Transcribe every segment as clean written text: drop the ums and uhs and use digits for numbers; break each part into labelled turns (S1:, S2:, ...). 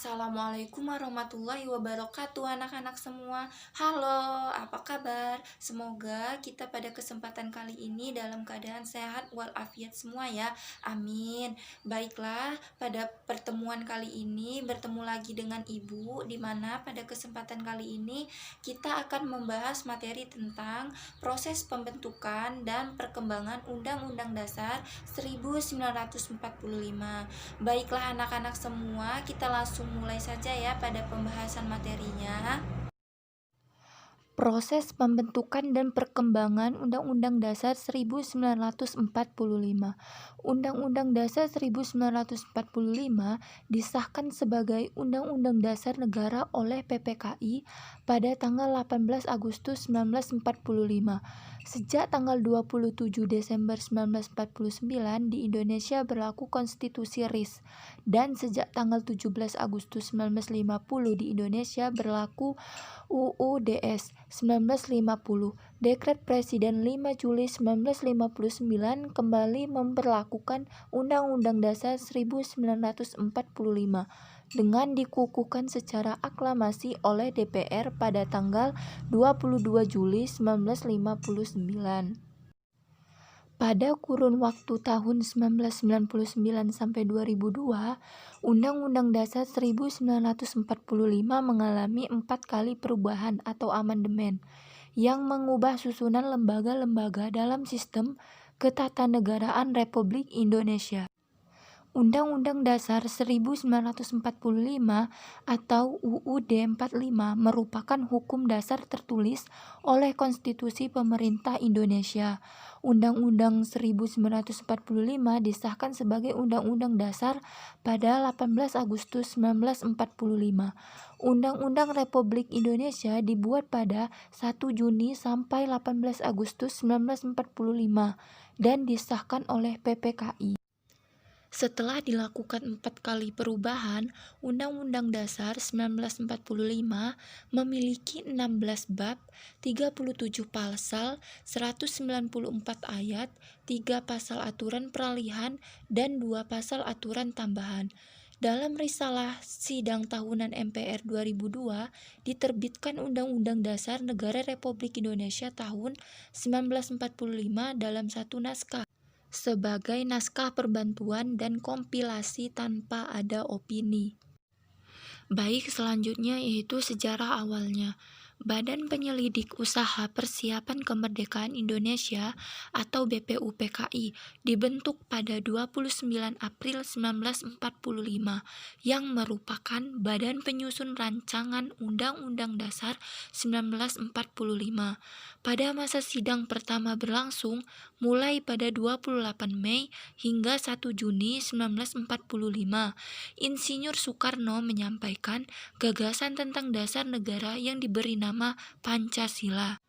S1: Assalamualaikum warahmatullahi wabarakatuh anak-anak semua. Halo, apa kabar? Semoga kita pada kesempatan kali ini dalam keadaan sehat walafiat semua ya. Amin. Baiklah, pada pertemuan kali ini bertemu lagi dengan Ibu, di mana pada kesempatan kali ini kita akan membahas materi tentang proses pembentukan dan perkembangan Undang-Undang Dasar 1945. Baiklah anak-anak semua, kita langsung mulai saja ya pada pembahasan materinya. Proses pembentukan dan perkembangan Undang-Undang Dasar 1945. Undang-Undang Dasar 1945 disahkan sebagai Undang-Undang Dasar Negara oleh PPKI pada tanggal 18 Agustus 1945. Sejak tanggal 27 Desember 1949 di Indonesia berlaku Konstitusi RIS, dan sejak tanggal 17 Agustus 1950 di Indonesia berlaku UUDS 1950. Dekret Presiden 5 Juli 1959 kembali memberlakukan Undang-Undang Dasar 1945 dengan dikukuhkan secara aklamasi oleh DPR pada tanggal 22 Juli 1959. Pada kurun waktu tahun 1999 sampai 2002, Undang-Undang Dasar 1945 mengalami 4 kali perubahan atau amandemen yang mengubah susunan lembaga-lembaga dalam sistem ketatanegaraan Republik Indonesia. Undang-Undang Dasar 1945 atau UUD 45 merupakan hukum dasar tertulis oleh Konstitusi Pemerintah Indonesia. Undang-Undang 1945 disahkan sebagai Undang-Undang Dasar pada 18 Agustus 1945. Undang-Undang Republik Indonesia dibuat pada 1 Juni sampai 18 Agustus 1945 dan disahkan oleh PPKI. Setelah dilakukan 4 kali perubahan, Undang-Undang Dasar 1945 memiliki 16 bab, 37 pasal, 194 ayat, 3 pasal aturan peralihan, dan 2 pasal aturan tambahan. Dalam risalah sidang tahunan MPR 2002, diterbitkan Undang-Undang Dasar Negara Republik Indonesia tahun 1945 dalam satu naskah sebagai naskah perbantuan dan kompilasi tanpa ada opini. Baik, selanjutnya yaitu sejarah awalnya. Badan Penyelidik Usaha Persiapan Kemerdekaan Indonesia atau BPUPKI dibentuk pada 29 April 1945 yang merupakan badan penyusun rancangan Undang-Undang Dasar 1945. Pada masa sidang pertama berlangsung mulai pada 28 Mei hingga 1 Juni 1945, Insinyur Soekarno menyampaikan gagasan tentang dasar negara yang diberi nama Pancasila.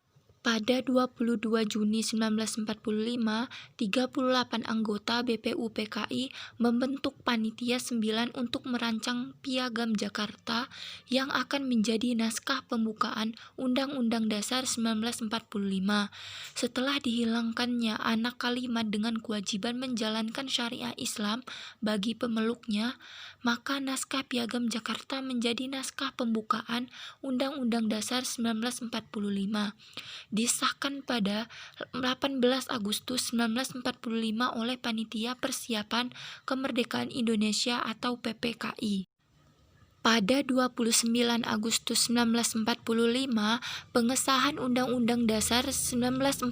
S1: Pada 22 Juni 1945, 38 anggota BPUPKI membentuk Panitia 9 untuk merancang Piagam Jakarta yang akan menjadi naskah pembukaan Undang-Undang Dasar 1945. Setelah dihilangkannya anak kalimat dengan kewajiban menjalankan syariah Islam bagi pemeluknya, maka naskah Piagam Jakarta menjadi naskah pembukaan Undang-Undang Dasar 1945. Disahkan pada 18 Agustus 1945 oleh Panitia Persiapan Kemerdekaan Indonesia atau PPKI. Pada 29 Agustus 1945, pengesahan Undang-Undang Dasar 1945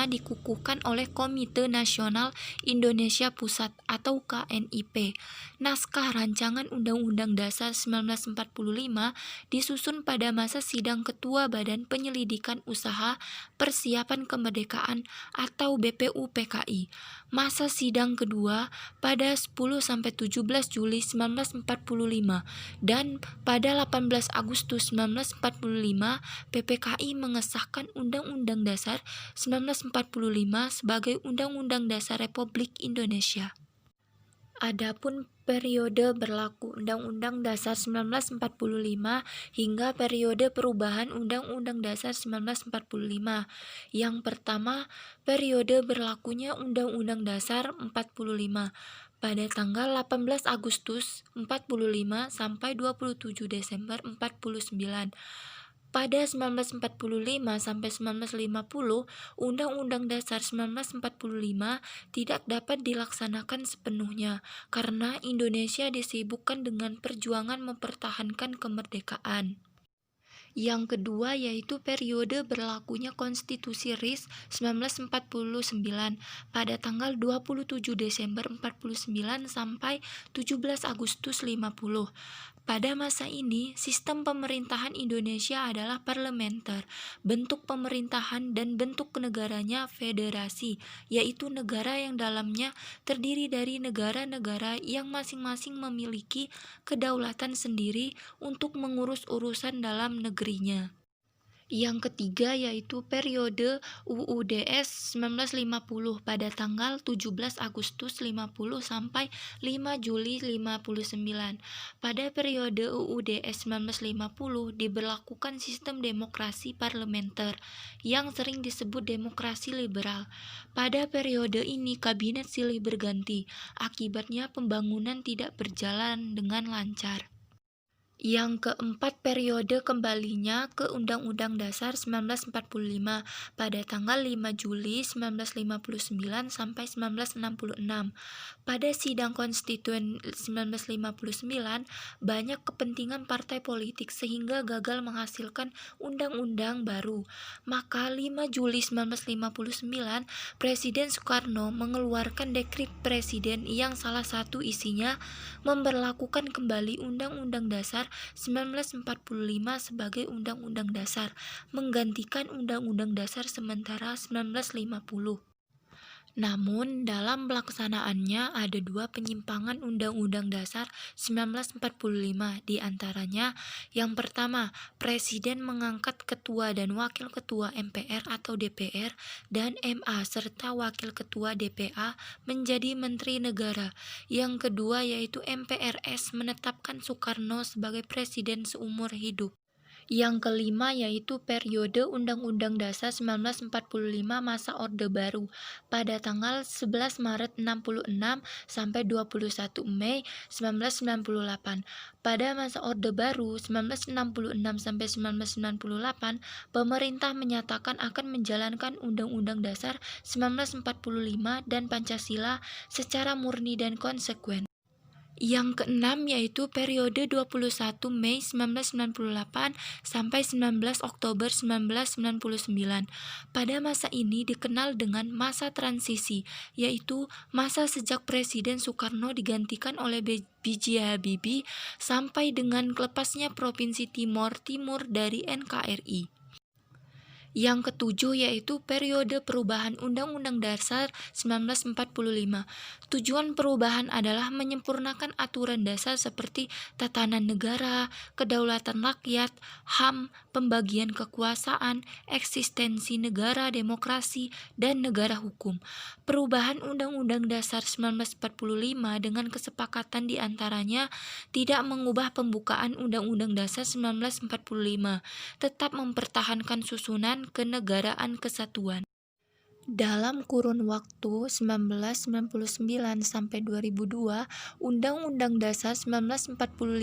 S1: dikukuhkan oleh Komite Nasional Indonesia Pusat atau KNIP. Naskah rancangan Undang-Undang Dasar 1945 disusun pada masa sidang Ketua Badan Penyelidikan Usaha Persiapan Kemerdekaan atau BPUPKI. Masa sidang kedua pada 10-17 Juli 1945 dan pada 18 Agustus 1945 PPKI mengesahkan Undang-Undang Dasar 1945 sebagai Undang-Undang Dasar Republik Indonesia. Adapun periode berlaku Undang-Undang Dasar 1945 hingga periode perubahan Undang-Undang Dasar 1945. Yang pertama, periode berlakunya Undang-Undang Dasar 45. pada tanggal 18 Agustus 45 sampai 27 Desember 49. Pada 1945 sampai 1950, Undang-Undang Dasar 1945 tidak dapat dilaksanakan sepenuhnya karena Indonesia disibukkan dengan perjuangan mempertahankan kemerdekaan. Yang kedua yaitu periode berlakunya Konstitusi RIS 1949 pada tanggal 27 Desember 49 sampai 17 Agustus 50. Pada masa ini, sistem pemerintahan Indonesia adalah parlementer. Bentuk pemerintahan dan bentuk negaranya federasi, yaitu negara yang dalamnya terdiri dari negara-negara yang masing-masing memiliki kedaulatan sendiri untuk mengurus urusan dalam negerinya. Yang ketiga yaitu periode UUDS 1950 pada tanggal 17 Agustus 50 sampai 5 Juli 59. Pada periode UUDS 1950 diberlakukan sistem demokrasi parlementer yang sering disebut demokrasi liberal. Pada periode ini kabinet silih berganti, akibatnya pembangunan tidak berjalan dengan lancar. Yang keempat, periode kembalinya ke Undang-Undang Dasar 1945 pada tanggal 5 Juli 1959 sampai 1966. Pada sidang konstituen 1959, banyak kepentingan partai politik sehingga gagal menghasilkan undang-undang baru. Maka 5 Juli 1959, Presiden Soekarno mengeluarkan dekrit presiden yang salah satu isinya memberlakukan kembali Undang-Undang Dasar 1945 sebagai Undang-Undang Dasar, menggantikan Undang-Undang Dasar sementara 1950. Namun, dalam pelaksanaannya ada dua penyimpangan Undang-Undang Dasar 1945, di antaranya yang pertama, Presiden mengangkat Ketua dan Wakil Ketua MPR atau DPR dan MA serta Wakil Ketua DPA menjadi Menteri Negara. Yang kedua yaitu MPRS menetapkan Soekarno sebagai Presiden seumur hidup. Yang kelima yaitu periode Undang-Undang Dasar 1945 masa Orde Baru pada tanggal 11 Maret 66 sampai 21 Mei 1998. Pada masa Orde Baru 1966 sampai 1998, pemerintah menyatakan akan menjalankan Undang-Undang Dasar 1945 dan Pancasila secara murni dan konsekuen. Yang keenam yaitu periode 21 Mei 1998 sampai 19 Oktober 1999. Pada masa ini dikenal dengan masa transisi, yaitu masa sejak Presiden Soekarno digantikan oleh B.J. Habibie sampai dengan lepasnya Provinsi Timor Timur dari NKRI. Yang ketujuh yaitu periode perubahan Undang-Undang Dasar 1945. Tujuan perubahan adalah menyempurnakan aturan dasar seperti tatanan negara, kedaulatan rakyat, HAM, pembagian kekuasaan, eksistensi negara, demokrasi, dan negara hukum. Perubahan Undang-Undang Dasar 1945 dengan kesepakatan di antaranya tidak mengubah pembukaan Undang-Undang Dasar 1945, tetap mempertahankan susunan kenegaraan kesatuan. Dalam kurun waktu 1999 sampai 2002, Undang-Undang Dasar 1945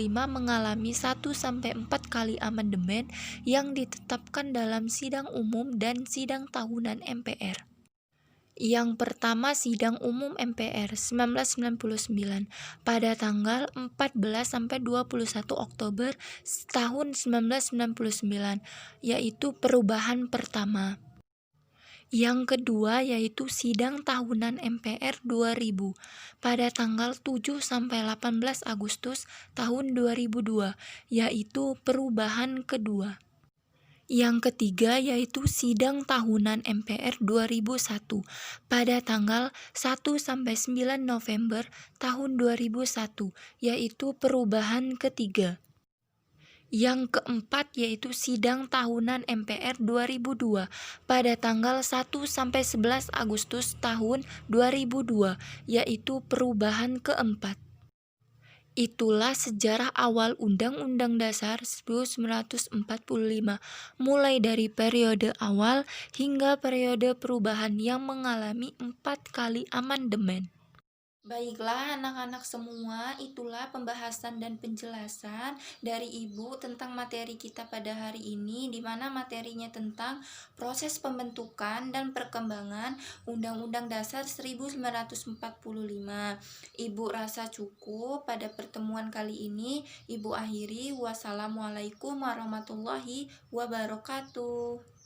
S1: mengalami 1 sampai 4 kali amandemen yang ditetapkan dalam sidang umum dan sidang tahunan MPR. Yang pertama, Sidang Umum MPR 1999 pada tanggal 14 sampai 21 Oktober tahun 1999, yaitu perubahan pertama. Yang kedua yaitu Sidang Tahunan MPR 2000 pada tanggal 7 sampai 18 Agustus tahun 2002, yaitu perubahan kedua. Yang ketiga yaitu Sidang Tahunan MPR 2001 pada tanggal 1 sampai 9 November tahun 2001, yaitu perubahan ketiga. Yang keempat yaitu Sidang Tahunan MPR 2002 pada tanggal 1 sampai 11 Agustus tahun 2002, yaitu perubahan keempat. Itulah sejarah awal Undang-Undang Dasar 1945, mulai dari periode awal hingga periode perubahan yang mengalami 4 kali amandemen. Baiklah anak-anak semua, itulah pembahasan dan penjelasan dari Ibu tentang materi kita pada hari ini, di mana materinya tentang proses pembentukan dan perkembangan Undang-Undang Dasar 1945. Ibu rasa cukup pada pertemuan kali ini. Ibu akhiri, wassalamualaikum warahmatullahi wabarakatuh.